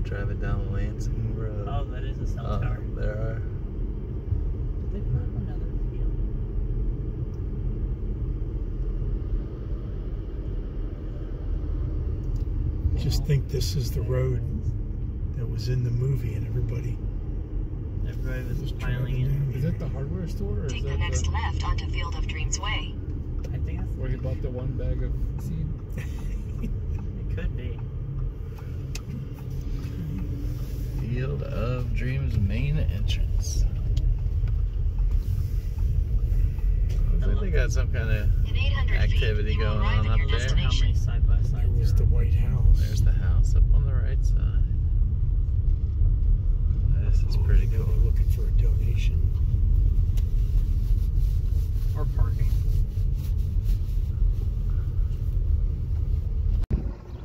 driving down Lansing Road. Oh, that is a cell tower. There are. Did they put up another field? Just think this is the road that was in the movie, and everybody was piling in. Is that the hardware store? Or Take is that the next left onto Field of Dreams Way. I think that's where he bought the one bag of seed? It could be. Field of Dreams main entrance. I think they got some kind of activity going on up there. How many side by side? There's the White House. There's the house up on the right side. This is pretty cool. They're looking for a donation. Or parking.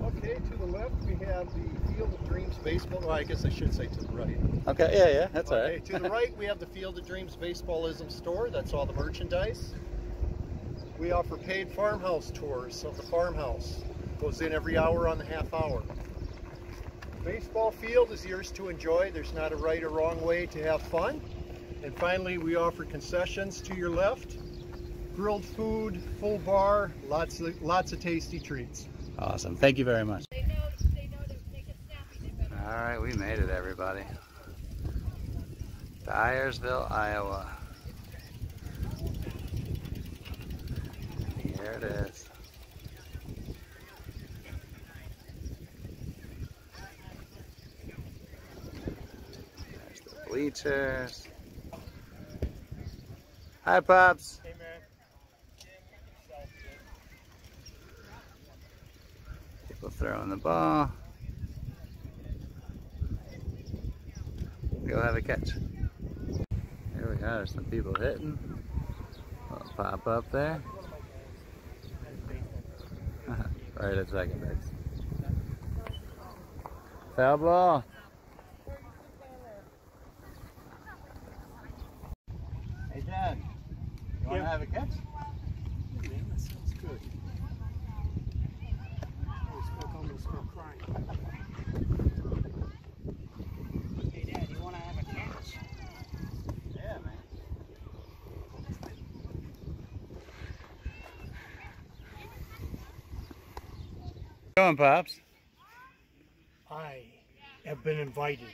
Okay, to the left we have the Field of Dreams baseball. Well, I guess I should say to the right. Okay, yeah, that's all right. To the right we have the Field of Dreams Baseballism store. That's all the merchandise. We offer paid farmhouse tours of the farmhouse. Goes in every hour on the half hour. Baseball field is yours to enjoy. There's not a right or wrong way to have fun. And finally, we offer concessions to your left. Grilled food, full bar, lots of tasty treats. Awesome. Thank you very much. All right, we made it, everybody. Dyersville, Iowa. Here it is. There's the bleachers. Hi, Pops. Hey, man. People throwing the ball. Go have a catch. Here we are, some people hitting. Little pop up there. Right at second base. Foul ball. Hey Dad, you want to have a catch? Yeah, man, that sounds good. I was almost start crying. Hey Dad, you want to have a catch? Yeah, man. Going, Pops? I have been invited.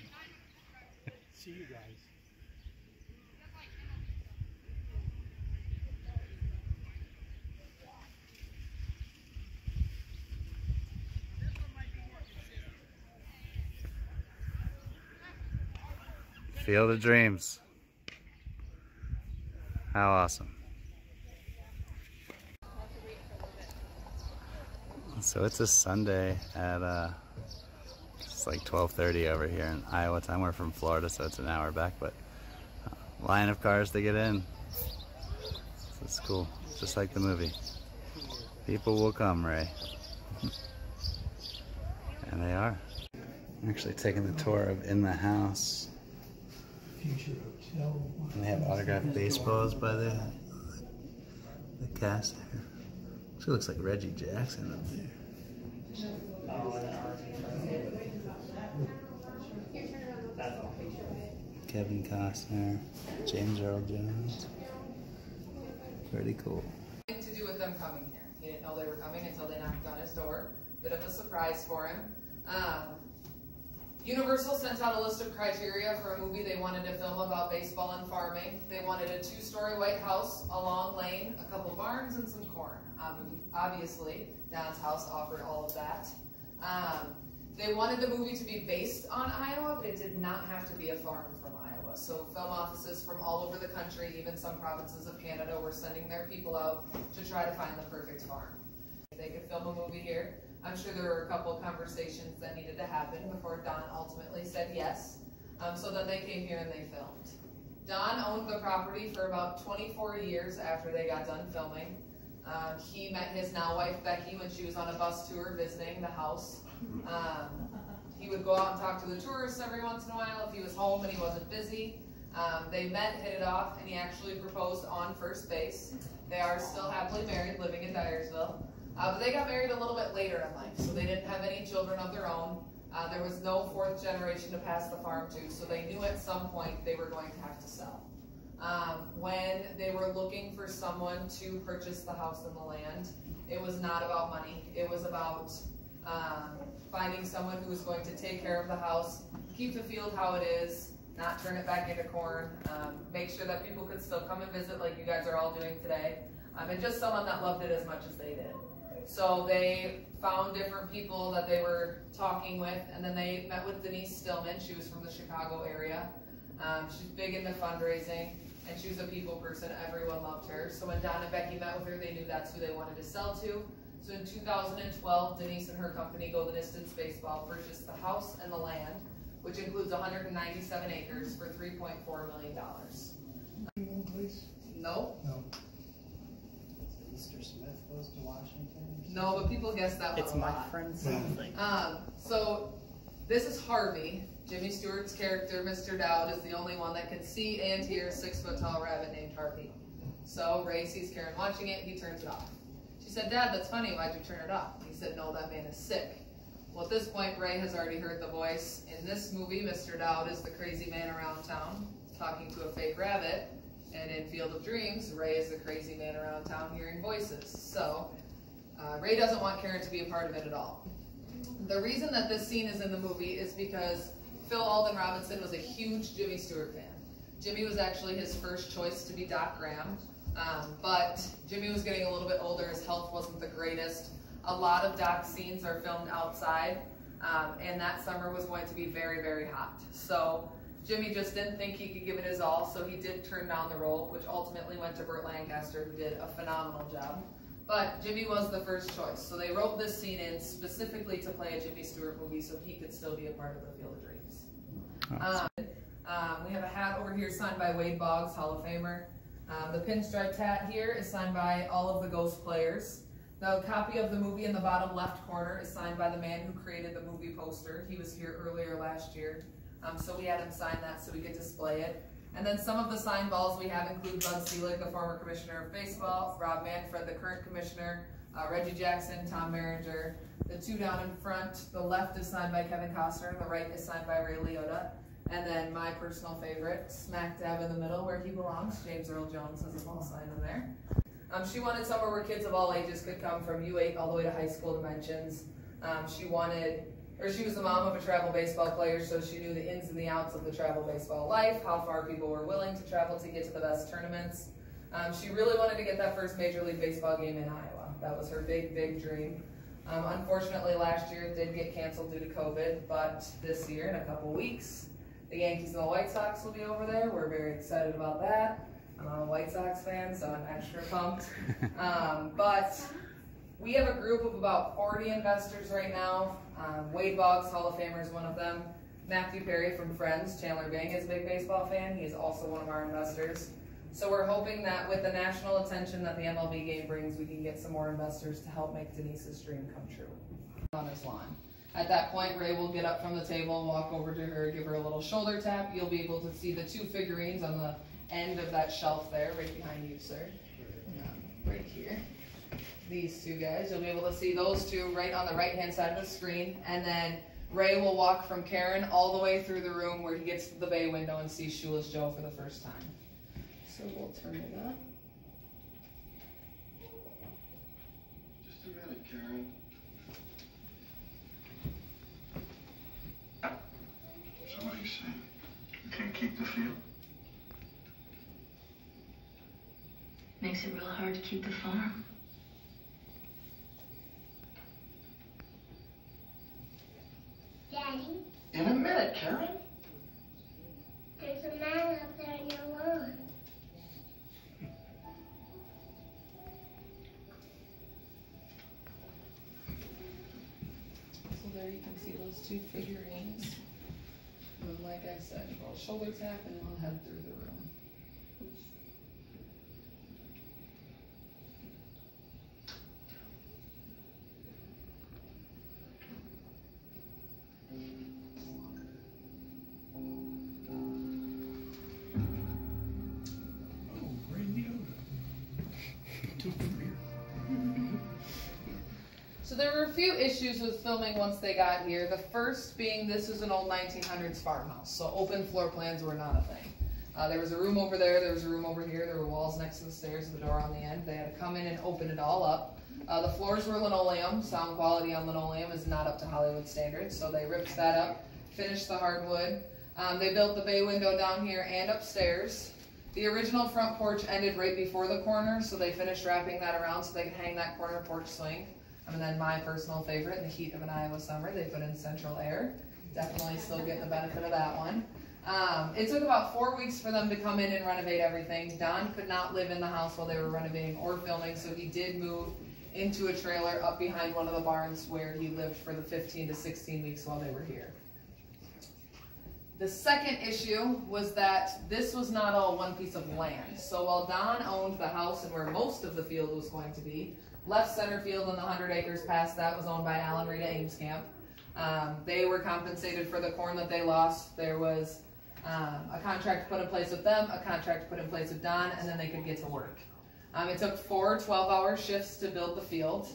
See you guys. Field of Dreams. How awesome. So it's a Sunday at it's like 12:30 over here in Iowa time. We're from Florida, so it's an hour back, but line of cars to get in. So it's cool, just like the movie. People will come, Ray. And they are. I'm actually taking the tour of In the House. Future Hotel. And they have autographed baseballs by the cast there. She looks like Reggie Jackson up there. Kevin Costner, James Earl Jones. Pretty cool. To do with them coming here. He didn't know they were coming until they knocked on his door. Bit of a surprise for him. Universal sent out a list of criteria for a movie they wanted to film about baseball and farming. They wanted a 2-story white house, a long lane, a couple barns, and some corn. Obviously, Don's house offered all of that. They wanted the movie to be based on Iowa, but it did not have to be a farm from Iowa. So film offices from all over the country, even some provinces of Canada, were sending their people out to try to find the perfect farm. If they could film a movie here, I'm sure there were a couple of conversations that needed to happen before Don ultimately said yes. So then they came here and they filmed. Don owned the property for about 24 years after they got done filming. He met his now wife Becky when she was on a bus tour visiting the house. He would go out and talk to the tourists every once in a while if he was home and he wasn't busy. They met, hit it off, and he actually proposed on first base. They are still happily married, living in Dyersville. But they got married a little bit later in life, so they didn't have any children of their own. There was no fourth generation to pass the farm to, so they knew at some point they were going to have to sell. When they were looking for someone to purchase the house and the land, it was not about money. It was about finding someone who was going to take care of the house, keep the field how it is, not turn it back into corn, make sure that people could still come and visit like you guys are all doing today, and just someone that loved it as much as they did. So they found different people that they were talking with, and then they met with Denise Stillman. She was from the Chicago area. She's big into fundraising, and she was a people person. Everyone loved her. So when Don and Becky met with her, they knew that's who they wanted to sell to. So in 2012, Denise and her company, Go the Distance Baseball, purchased the house and the land, which includes 197 acres for $3.4 million. Nope. No. Mr. Smith goes to Washington. No, but people guess that one It's a my lot. friend's something. So this is Harvey. Jimmy Stewart's character, Mr. Dowd, is the only one that can see and hear a 6-foot-tall rabbit named Harvey. So Ray sees Karen watching it, he turns it off. She said, "Dad, that's funny, why'd you turn it off?" He said, "No, that man is sick." Well, at this point, Ray has already heard the voice. In this movie, Mr. Dowd is the crazy man around town talking to a fake rabbit. And in Field of Dreams, Ray is the crazy man around town hearing voices. So Ray doesn't want Karen to be a part of it at all. The reason that this scene is in the movie is because Phil Alden Robinson was a huge Jimmy Stewart fan. Jimmy was actually his first choice to be Doc Graham, but Jimmy was getting a little bit older, his health wasn't the greatest. A lot of Doc's scenes are filmed outside, and that summer was going to be very, very hot. So Jimmy just didn't think he could give it his all, so he did turn down the role, which ultimately went to Burt Lancaster, who did a phenomenal job. But Jimmy was the first choice, so they wrote this scene in specifically to play a Jimmy Stewart movie so he could still be a part of the Field of Dreams. We have a hat over here signed by Wade Boggs, Hall of Famer. The pinstriped hat here is signed by all of the Ghost players. The copy of the movie in the bottom left corner is signed by the man who created the movie poster. He was here earlier last year, so we had him sign that so we could display it. And then some of the signed balls we have include Bud Selig, the former commissioner of baseball, Rob Manfred, the current commissioner, Reggie Jackson, Tom Berenger. The two down in front, the left is signed by Kevin Costner, and the right is signed by Ray Liotta. And then my personal favorite, smack dab in the middle where he belongs, James Earl Jones has his ball signed in there. She wanted somewhere where kids of all ages could come from U8 all the way to high school dimensions. She was the mom of a travel baseball player, so she knew the ins and the outs of the travel baseball life, how far people were willing to travel to get to the best tournaments. She really wanted to get that first Major League Baseball game in Iowa. That was her big, big dream. Unfortunately, last year it did get canceled due to COVID, but this year, in a couple weeks, the Yankees and the White Sox will be over there. We're very excited about that. I'm a White Sox fan, so I'm extra pumped. But we have a group of about 40 investors right now. Wade Boggs, Hall of Famer, is one of them. Matthew Perry from Friends, Chandler Bing, is a big baseball fan. He is also one of our investors. So we're hoping that with the national attention that the MLB game brings, we can get some more investors to help make Denise's dream come true on his lawn. At that point, Ray will get up from the table, walk over to her, give her a little shoulder tap. You'll be able to see the two figurines on the end of that shelf there, right behind you, sir. Right here. These two guys, you'll be able to see those two right on the right-hand side of the screen. And then Ray will walk from Karen all the way through the room where he gets to the bay window and sees Shoeless Joe for the first time. So we'll turn it up. Just a minute, Karen. So what are you saying? You can't keep the field? Makes it real hard to keep the farm. Daddy, In a minute, Karen. there's a man up there in your lawn. So there you can see those two figurines. And like I said, a little shoulder tap and we'll head through the room. Oops. Oh, Ray Liotta. Took from here. So there were a few issues with filming once they got here. The first being this is an old 1900s farmhouse, so open floor plans were not a thing. There was a room over there was a room over here, there were walls next to the stairs, the door on the end. They had to come in and open it all up. The floors were linoleum. Sound quality on linoleum is not up to Hollywood standards, so they ripped that up, finished the hardwood. They built the bay window down here and upstairs. The original front porch ended right before the corner, so they finished wrapping that around so they could hang that corner porch swing. And then my personal favorite, in the heat of an Iowa summer, they put in central air. Definitely still getting the benefit of that one. It took about 4 weeks for them to come in and renovate everything. Don could not live in the house while they were renovating or filming, so he did move into a trailer up behind one of the barns where he lived for the 15 to 16 weeks while they were here. The second issue was that this was not all one piece of land. So while Don owned the house and where most of the field was going to be, left center field and the 100 acres past that was owned by Alan Rita Amescamp. They were compensated for the corn that they lost. There was a contract put in place with them, a contract put in place with Don, and then they could get to work. It took 4 12-hour shifts to build the field.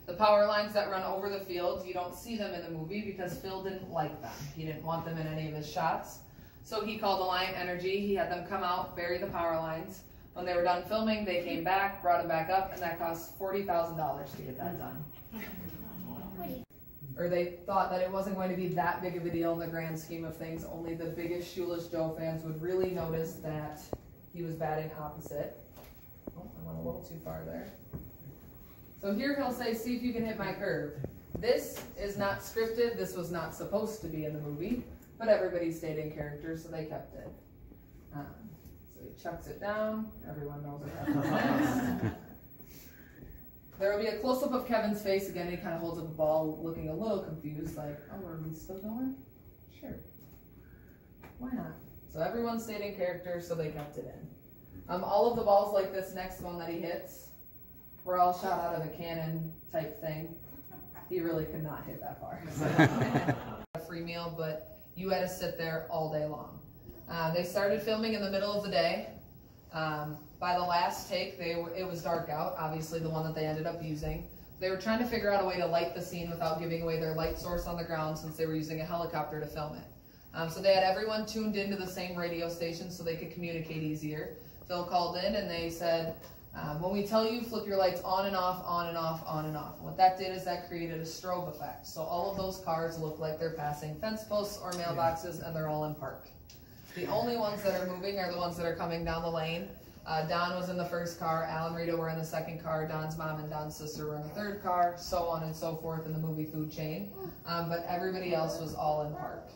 The power lines that run over the field, you don't see them in the movie because Phil didn't like them. He didn't want them in any of his shots. So he called Alliant Energy. He had them come out, bury the power lines. When they were done filming, they came back, brought them back up, and that cost $40,000 to get that done. Or they thought that it wasn't going to be that big of a deal in the grand scheme of things. Only the biggest Shoeless Joe fans would really notice that he was batting opposite. Oh, I went a little too far there. So here he'll say, see if you can hit my curve. This is not scripted. This was not supposed to be in the movie, but everybody stayed in character, so they kept it. So he chucks it down. Everyone knows what happens next. There will be a close-up of Kevin's face. Again, he kind of holds up a ball looking a little confused, like, oh, are we still going? Sure. Why not? So everyone stayed in character, so they kept it in. All of the balls like this next one that he hits were all shot out of a cannon type thing. He really could not hit that far. A free meal, but you had to sit there all day long. They started filming in the middle of the day. By the last take, it was dark out, obviously the one that they ended up using. They were trying to figure out a way to light the scene without giving away their light source on the ground since they were using a helicopter to film it. So they had everyone tuned into the same radio station so they could communicate easier. Phil called in and they said, when we tell you, flip your lights on and off, on and off, on and off. And what that did is that created a strobe effect. So all of those cars look like they're passing fence posts or mailboxes and they're all in park. The only ones that are moving are the ones that are coming down the lane. Don was in the first car, Al and Rita were in the second car, Don's mom and Don's sister were in the third car, so on and so forth in the movie food chain. But everybody else was all in park.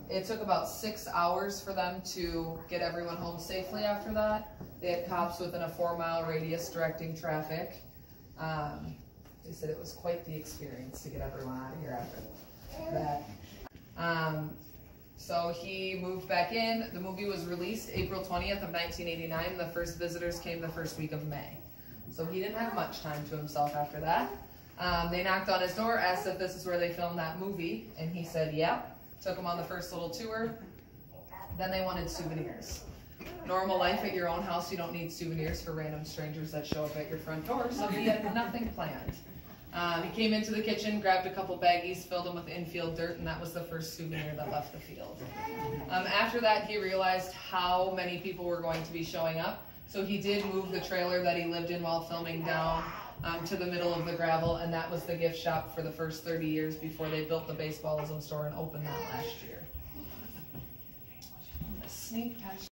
It took about 6 hours for them to get everyone home safely after that. They had cops within a 4-mile radius directing traffic. They said it was quite the experience to get everyone out of here after that. So he moved back in. The movie was released April 20th of 1989. The first visitors came the first week of May. So he didn't have much time to himself after that. They knocked on his door, asked if this is where they filmed that movie, and he said, yep. Took them on the first little tour. Then they wanted souvenirs. Normal life at your own house, you don't need souvenirs for random strangers that show up at your front door, so he had nothing planned. He came into the kitchen, grabbed a couple baggies, filled them with infield dirt, and that was the first souvenir that left the field. After that, he realized how many people were going to be showing up, so he did move the trailer that he lived in while filming down to the middle of the gravel, and that was the gift shop for the first 30 years before they built the baseballism store and opened that last year. A sneak past.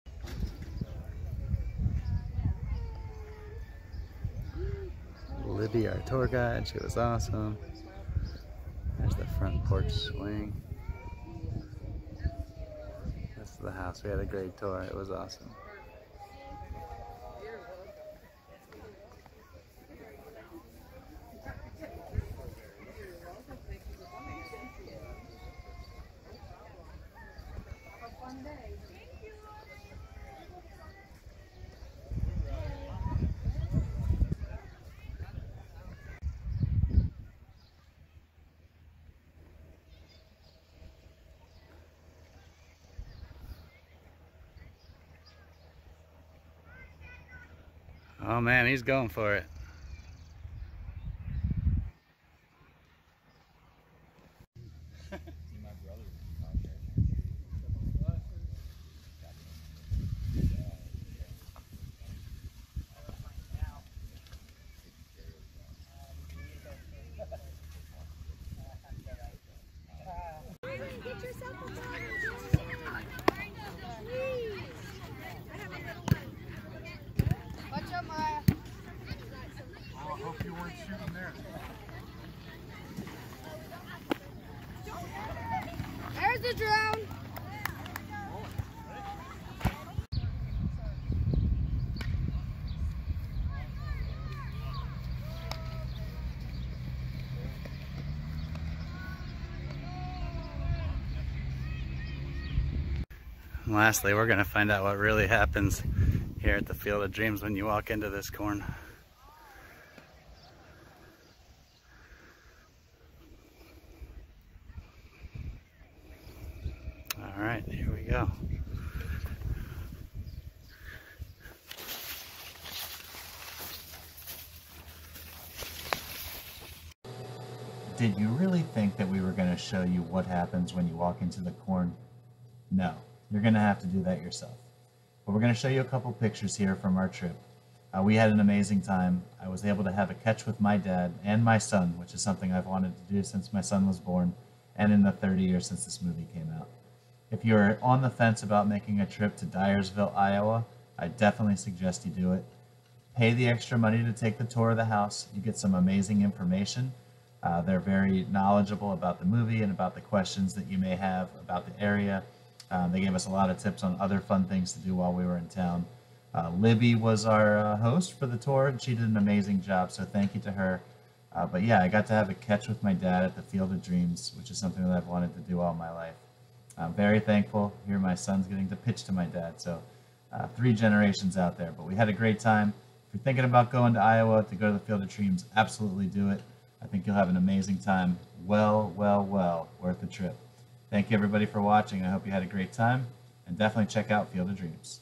Libby, our tour guide, she was awesome. There's the front porch swing. This is the house. We had a great tour. It was awesome. Oh man, he's going for it. lastly, we're going to find out what really happens here at the Field of Dreams when you walk into this corn. All right, here we go. Did you really think that we were going to show you what happens when you walk into the corn? No, you're going to have to do that yourself. But we're going to show you a couple pictures here from our trip. We had an amazing time. I was able to have a catch with my dad and my son, which is something I've wanted to do since my son was born, and in the 30 years since this movie came out. If you're on the fence about making a trip to Dyersville, Iowa, I definitely suggest you do it. Pay the extra money to take the tour of the house. You get some amazing information. They're very knowledgeable about the movie and about the questions that you may have about the area. They gave us a lot of tips on other fun things to do while we were in town. Libby was our host for the tour, and she did an amazing job, so thank you to her. But yeah, I got to have a catch with my dad at the Field of Dreams, which is something that I've wanted to do all my life. I'm very thankful. Here my son's getting to pitch to my dad, so 3 generations out there. But we had a great time. If you're thinking about going to Iowa to go to the Field of Dreams, absolutely do it. I think you'll have an amazing time. Well worth the trip. Thank you everybody for watching. I hope you had a great time, and definitely check out Field of Dreams.